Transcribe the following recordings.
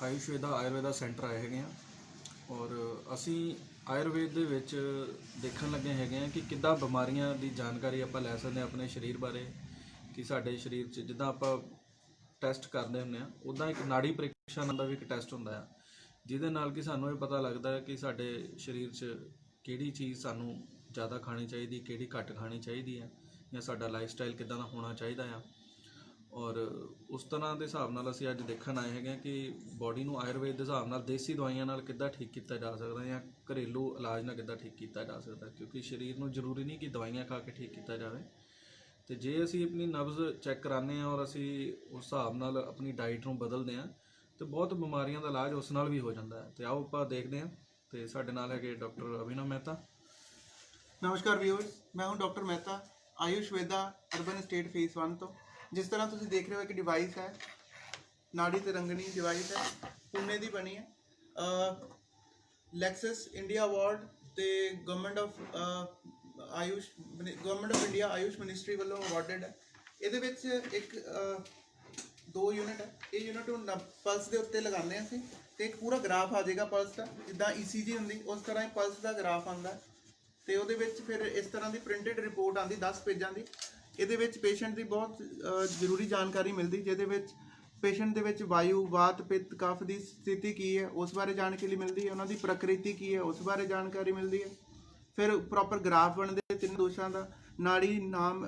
ਆਯੁਸ਼ਵੇਦਾ Ayurveda centre ਆਏ ਹੈਗੇ ਆ ਔਰ ਅਸੀਂ ਆਯੁਰਵੇਦ ਦੇ ਵਿੱਚ ਦੇਖਣ ਲੱਗੇ ਹੈਗੇ ਆ ਕਿ ਕਿੱਦਾਂ ਬਿਮਾਰੀਆਂ ਦੀ ਜਾਣਕਾਰੀ ਆਪਾਂ ਲੈ ਸਕਦੇ ਹਾਂ ਆਪਣੇ ਸਰੀਰ ਬਾਰੇ। ਕਿ ਸਾਡੇ ਸਰੀਰ 'ਚ ਜਿੱਦਾਂ ਆਪਾਂ ਟੈਸਟ ਕਰਦੇ ਹੁੰਦੇ ਆ, ਉੱਦਾਂ ਇੱਕ ਨਾੜੀ ਪ੍ਰੀਖਿਆ ਦਾ ਵੀ ਇੱਕ ਟੈਸਟ ਹੁੰਦਾ ਆ, ਜਿਹਦੇ ਨਾਲ ਕਿ ਸਾਨੂੰ ਇਹ ਪਤਾ ਲੱਗਦਾ ਹੈ ਕਿ ਸਾਡੇ ਸਰੀਰ 'ਚ ਕਿਹੜੀ ਚੀਜ਼ ਸਾਨੂੰ ਜ਼ਿਆਦਾ ਖਾਣੀ ਚਾਹੀਦੀ, ਕਿਹੜੀ ਘੱਟ ਖਾਣੀ ਚਾਹੀਦੀ ਹੈ, ਜਾਂ ਸਾਡਾ ਲਾਈਫ ਸਟਾਈਲ ਕਿੱਦਾਂ ਦਾ ਹੋਣਾ ਚਾਹੀਦਾ ਆ। ਔਰ ਉਸ ਤਰ੍ਹਾਂ ਦੇ ਹਿਸਾਬ ਨਾਲ ਅਸੀਂ ਅੱਜ ਦੇਖਣ ਆਏ ਹੈਗੇ ਕਿ ਬੋਡੀ ਨੂੰ ਆਯੁਰਵੇਦ ਦੇ ਹਿਸਾਬ ਨਾਲ ਦੇਸੀ ਦਵਾਈਆਂ ਨਾਲ ਕਿੱਦਾਂ ਠੀਕ ਕੀਤਾ ਜਾ ਸਕਦਾ ਜਾਂ ਘਰੇਲੂ ਇਲਾਜ ਨਾਲ ਕਿੱਦਾਂ ਠੀਕ ਕੀਤਾ ਜਾ ਸਕਦਾ, ਕਿਉਂਕਿ ਸਰੀਰ ਨੂੰ ਜ਼ਰੂਰੀ ਨਹੀਂ ਕਿ ਦਵਾਈਆਂ ਖਾ ਕੇ ਠੀਕ ਕੀਤਾ ਜਾਵੇ। ਤੇ ਜੇ ਅਸੀਂ ਆਪਣੀ ਨਬਜ਼ ਚੈੱਕ ਕਰਾਉਂਦੇ ਹਾਂ ਔਰ ਅਸੀਂ ਉਸ ਹਿਸਾਬ ਨਾਲ ਆਪਣੀ ਡਾਈਟ ਨੂੰ ਬਦਲਦੇ ਹਾਂ ਤੇ ਬਹੁਤ ਬਿਮਾਰੀਆਂ ਦਾ ਇਲਾਜ ਉਸ ਨਾਲ ਵੀ ਹੋ ਜਾਂਦਾ ਹੈ। ਤੇ ਆਓ ਆਪਾਂ ਦੇਖਦੇ ਹਾਂ। ਤੇ ਸਾਡੇ ਨਾਲ ਹੈਗੇ ਡਾਕਟਰ ਅਭਿਨਵ ਮਹਿਤਾ। नमस्कार व्यूअर्स, मैं हूं doctor Mehta Ayurveda urban state phase 1 तो। जिस तरह तुम देख रहे हो एक डिवाइस है, नाड़ी ते रंगनी डिवाइस है, पुणे की बनी है, लैक्सस इंडिया अवार्ड ते government of India Ayush ministry वालों अवार्डेड है। ये एक 2 यूनिट है। ये यूनिट हम पल्स के उत्ते लगाने असीं ते एक पूरा ग्राफ आ जाएगा पल्स का, जिद्दां ECG हुंदी उस तरह पल्स का ग्राफ आंदा। तो वो फिर इस तरह की प्रिंटेड रिपोर्ट आती 10 पेजा की। ये पेशेंट की बहुत जरूरी जानकारी मिलती, जिहदे पेशेंट के वायु वात पित्त कफ की स्थिति की है उस बारे जानकारी मिलती है, उन्होंने प्रकृति की है उस बारे जानकारी मिलती है। फिर प्रॉपर ग्राफ बनते 3 दोषों का, नाड़ी नाम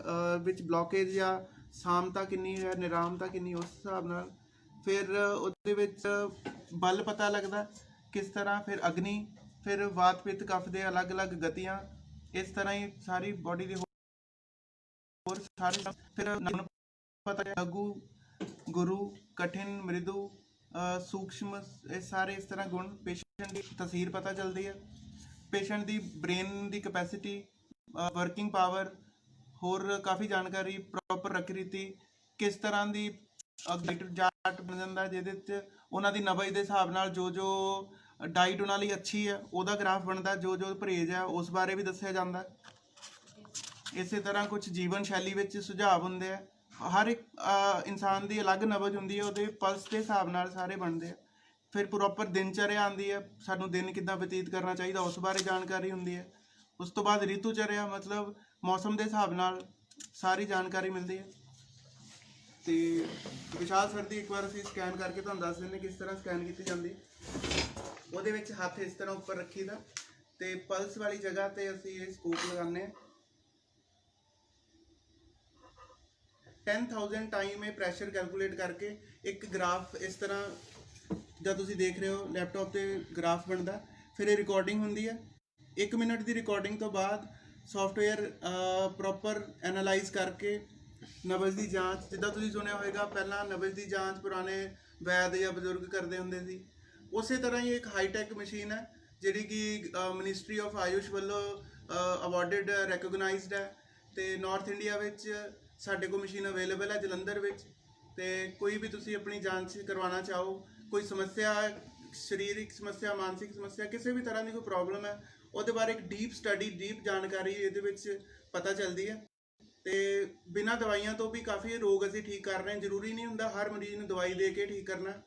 ब्लॉकेज या सामता कितनी है, निरामता कितनी, उस हिसाब नाल फिर उहदे बल पता लगता किस तरह, फिर अग्नि, फिर वात पित्त कफ के अलग अलग गतियाँ, इस तरह ही सारी बॉडी के होर सारे फिर पता लघु गुरु कठिन मृदु सूक्ष्म, सारे इस तरह गुण पेशेंट की तस्वीर पता चलती है। पेशेंट की ब्रेन की कैपेसिटी, वर्किंग पावर, होर काफ़ी जानकारी, प्रॉपर आकृति किस तरह की जाट बन जाता, जिहदे उन्हां दी नबज के हिसाब नाल जो जो डाइट उन्होंने अच्छी है वह ग्राफ बनता, जो जो परहेज है उस बारे भी दसिया जाता। इस तरह कुछ जीवन शैली में सुझाव होंगे। हर एक इंसान की अलग नबज होंगी है, वो पल्स के हिसाब नाल सारे बनते हैं। फिर प्रॉपर दिनचर्या आती है, सानू दिन किद्दां बतीत करना चाहिए उस बारे जानकारी होंगी है। उस तो बाद ऋतुचर्या मतलब मौसम के हिसाब नाल सारी जानकारी मिलती है। तो विशाल सर की एक बार असीं स्कैन करके तुहानूं दस देंगे किस तरह स्कैन की जाती। वो हाथ इस तरह उपर रखी दा ते पल्स वाली जगह ते असीं ये स्कोप लगाने 10,000 टाइम ये प्रैशर कैलकुलेट करके एक ग्राफ इस तरह जब तुसीं देख रहे हो लैपटॉप ते ग्राफ बनता। फिर ये रिकॉर्डिंग होंदी है, 1 मिनट की रिकॉर्डिंग तो बाद सॉफ्टवेयर प्रॉपर एनालाइज करके नबज की जाँच, जिद्दां तुसीं सुनिया होएगा पहला नबज की जाँच पुराने वैद या बजुर्ग करते होंदे सी, उस तरह ही एक हाईटैक मशीन है जिहड़ी कि मिनिस्ट्री ऑफ आयुष वालों अवार्डेड रैकोगनाइज्ड है। तो नॉर्थ इंडिया साढ़े को मशीन अवेलेबल है जलंधर में। तो कोई भी तुसी अपनी जांच करवाना चाहो, कोई समस्या शरीरिक समस्या मानसिक समस्या किसी भी तरह की कोई प्रॉब्लम है, वो बारे एक डीप स्टडी डीप जानकारी ये पता चलती है। तो बिना दवाइयां तो भी काफ़ी रोग असी ठीक कर रहे हैं। जरूरी नहीं होंदा हर मरीज ने दवाई दे के ठीक करना।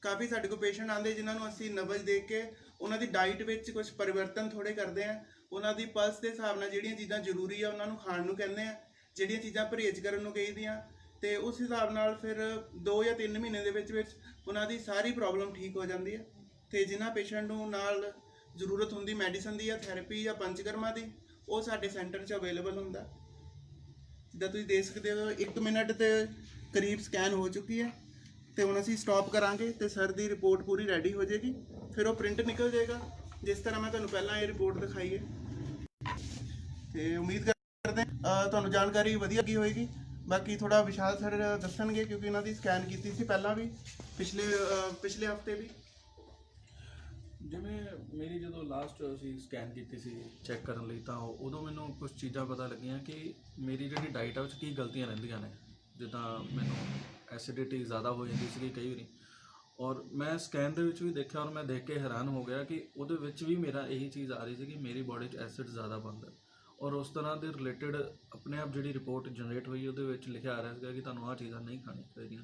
काफ़ी साढ़े को पेशेंट आते जिन्होंने असी नबज दे के उन्होंने डाइट में कुछ परिवर्तन थोड़े करते हैं, उन्होंने पल्स के हिसाब नाल जिहड़ियां चीज़ां जरूरी है उन्होंने खाण नूं कहंदे हैं, जिहड़ियां चीज़ां परहेज करन नूं कहीदियां। तो उस हिसाब नाल फिर 2 या 3 महीने दे विच उन्होंने सारी प्रॉब्लम ठीक हो जाती है। तो जिन्हां पेशेंट नूं नाल जरूरत होंदी मैडिसन की या थैरेपी या पंचकर्मा की, वो साडे सेंटर च अवेलेबल हुंदा। जिद्दां तुसीं देख सकते हो 1 मिनट के करीब स्कैन हो चुकी है। तो हम असीं स्टॉप करांगे तो सर की रिपोर्ट पूरी रेडी हो जाएगी, फिर वो प्रिंट निकल जाएगा जिस तरह मैं तुहानूं पहलां ये रिपोर्ट दिखाई है। तो उम्मीद करते हैं तुहानूं जानकारी वधिया लगी होएगी। बाकी थोड़ा विशाल सर दसणगे क्योंकि इन्हां दी स्कैन कीती सी पहलां भी पिछले हफ्ते भी। जिवें मेरी जो लास्ट असीं स्कैन की चैक करन लई तां उदों मैनूं कुछ चीज़ां पता लगियां कि मेरी जिहड़ी डाइट है उस की गलतियां रहिंदियां ने। जिद्दां मैनूं एसिडिटी ज़्यादा हो जाती सी कई बारी, और मैं स्कैन दे विच भी देखा और मैं देख के हैरान हो गया कि उहदे विच भी मेरा यही चीज़ आ रही थी कि मेरी बॉडी एसिड ज़्यादा बनता। और उस तरह के रिलेटिड अपने आप जी रिपोर्ट जनरेट हुई वो लिखा आ रहा है कि तुहानूं आह चीज़ां नहीं खानी चाहिए।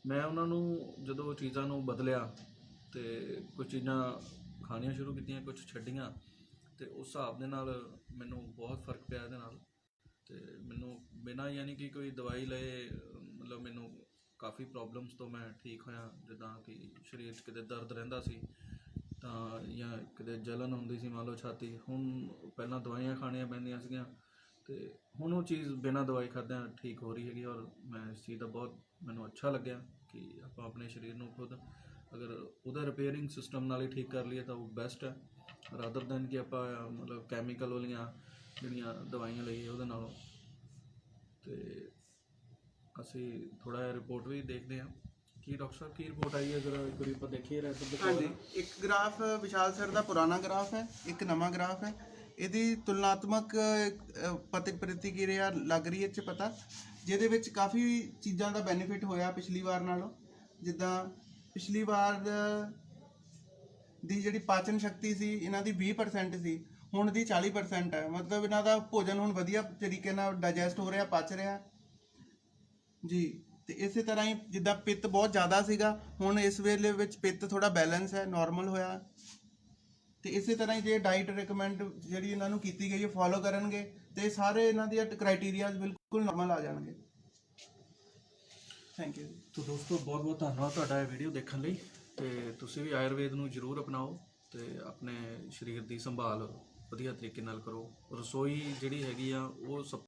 मैं उन्होंने जो चीज़ों बदलिया ਤੇ ਕੁਝ ਚੀਜ਼ਾਂ ਖਾਣੀਆਂ ਸ਼ੁਰੂ ਕੀਤੀਆਂ, ਕੁਝ ਛੱਡੀਆਂ, ਤੇ ਉਸ ਹਿਸਾਬ ਦੇ ਨਾਲ ਮੈਨੂੰ ਬਹੁਤ ਫਰਕ ਪਿਆ ਇਹਦੇ ਨਾਲ। ਤੇ ਮੈਨੂੰ ਬਿਨਾਂ ਯਾਨੀ ਕਿ ਕੋਈ ਦਵਾਈ ਲਏ ਮਤਲਬ ਮੈਨੂੰ ਕਾਫੀ ਪ੍ਰੋਬਲਮਸ ਤੋਂ ਮੈਂ ਠੀਕ ਹੋਇਆ। ਜਿੱਦਾਂ ਕਿ ਸਰੀਰ 'ਚ ਕਿਤੇ ਦਰਦ ਰਹਿੰਦਾ ਸੀ ਤਾਂ ਜਾਂ ਕਿਤੇ ਜਲਨ ਹੁੰਦੀ ਸੀ ਮੰਨ ਲਓ ਛਾਤੀ, ਹੁਣ ਪਹਿਲਾਂ ਦਵਾਈਆਂ ਖਾਣੀਆਂ ਪੈਂਦੀਆਂ ਸੀਗੀਆਂ ਤੇ ਹੁਣ ਉਹ ਚੀਜ਼ ਬਿਨਾਂ ਦਵਾਈ ਖਾਦਿਆਂ ਠੀਕ ਹੋ ਰਹੀ ਹੈਗੀ। ਔਰ ਮੈਂ ਇਸ ਚੀਜ਼ ਦਾ ਬਹੁਤ ਮੈਨੂੰ ਅੱਛਾ ਲੱਗਿਆ ਕਿ ਆਪਾਂ ਆਪਣੇ ਸਰੀਰ ਨੂੰ ਖੁਦ ਅਗਰ ਉਹਦਾ ਰਿਪੇਅਰਿੰਗ ਸਿਸਟਮ ਨਾਲ ਹੀ ਠੀਕ ਕਰ ਲਈਏ ਤਾਂ ਉਹ ਬੈਸਟ ਹੈ, ਰਾਦਰ ਦੈਨ ਕਿ ਆਪਾਂ ਮਤਲਬ ਕੈਮੀਕਲ ਵਾਲੀਆਂ ਜਿਹੜੀਆਂ ਦਵਾਈਆਂ ਲਈਏ ਉਹਦੇ ਨਾਲੋਂ। ਤੇ ਅਸੀਂ ਥੋੜ੍ਹਾ ਜਿਹਾ ਰਿਪੋਰਟ ਵੀ ਦੇਖਦੇ ਹਾਂ ਕੀ ਡਾਕਟਰ ਸਾਹਿਬ ਕੀ ਰਿਪੋਰਟ ਆਈ ਹੈ, ਜਰਾ ਇੱਕ ਵਾਰੀ ਆਪਾਂ ਦੇਖੀਏ ਰੈਦਰ ਦਿਖਾਓ ਹਾਂਜੀ, ਇੱਕ ਗ੍ਰਾਫ ਵਿਸ਼ਾਲ ਸਰ ਦਾ ਪੁਰਾਣਾ ਗ੍ਰਾਫ ਹੈ, ਇੱਕ ਨਵਾਂ ਗ੍ਰਾਫ ਹੈ। ਇਹਦੀ ਤੁਲਨਾਤਮਕ ਪ੍ਰਤੀਕਿਰਿਆ ਲੱਗ ਰਹੀ ਹੈ 'ਚ ਪਤਾ, ਜਿਹਦੇ ਵਿੱਚ ਕਾਫੀ ਚੀਜ਼ਾਂ ਦਾ ਬੈਨੀਫਿਟ ਹੋਇਆ ਪਿਛਲੀ ਵਾਰ ਨਾਲੋਂ। ਜਿੱਦਾਂ ਪਿਛਲੀ ਵਾਰ ਦੀ ਜਿਹੜੀ ਪਾਚਨ ਸ਼ਕਤੀ ਸੀ ਇਹਨਾਂ ਦੀ 20% ਸੀ, ਹੁਣ ਦੀ 40% ਹੈ। ਮਤਲਬ ਇਹਨਾਂ ਦਾ ਭੋਜਨ ਹੁਣ ਵਧੀਆ ਤਰੀਕੇ ਨਾਲ ਡਾਈਜੈਸਟ ਹੋ ਰਿਹਾ, ਪਚ ਰਿਹਾ ਜੀ। ਤੇ ਇਸੇ ਤਰ੍ਹਾਂ ਹੀ ਜਿੱਦਾਂ ਪਿੱਤ ਬਹੁਤ ਜ਼ਿਆਦਾ ਸੀਗਾ, ਹੁਣ ਇਸ ਵੇਲੇ ਵਿੱਚ ਪਿੱਤ ਥੋੜਾ ਬੈਲੈਂਸ ਹੈ, ਨਾਰਮਲ ਹੋਇਆ। ਤੇ ਇਸੇ ਤਰ੍ਹਾਂ ਹੀ ਜੇ ਡਾਈਟ ਰਿਕਮੈਂਡ ਜਿਹੜੀ ਇਹਨਾਂ ਨੂੰ ਕੀਤੀ ਗਈ ਹੈ ਫੋਲੋ ਕਰਨਗੇ ਤੇ ਸਾਰੇ ਇਹਨਾਂ ਦੀਆਂ ਕ੍ਰਾਈਟੇਰੀਆਜ਼ ਬਿਲਕੁਲ ਨਾਰਮਲ ਆ ਜਾਣਗੇ। Thank you. ਤੋ ਦੋਸਤੋ ਬਹੁਤ ਬਹੁਤ ਧੰਨਵਾਦ ਤੁਹਾਡਾ ਇਹ ਵੀਡੀਓ ਦੇਖਣ ਲਈ। ਤੇ ਤੁਸੀਂ ਵੀ ਆਯੁਰਵੇਦ ਨੂੰ ਜ਼ਰੂਰ ਅਪਣਾਓ ਤੇ ਆਪਣੇ ਸਰੀਰ ਦੀ ਸੰਭਾਲ ਵਧੀਆ ਤਰੀਕੇ ਨਾਲ ਕਰੋ। ਰਸੋਈ ਜਿਹੜੀ ਹੈਗੀ ਆ ਉਹ ਸਭ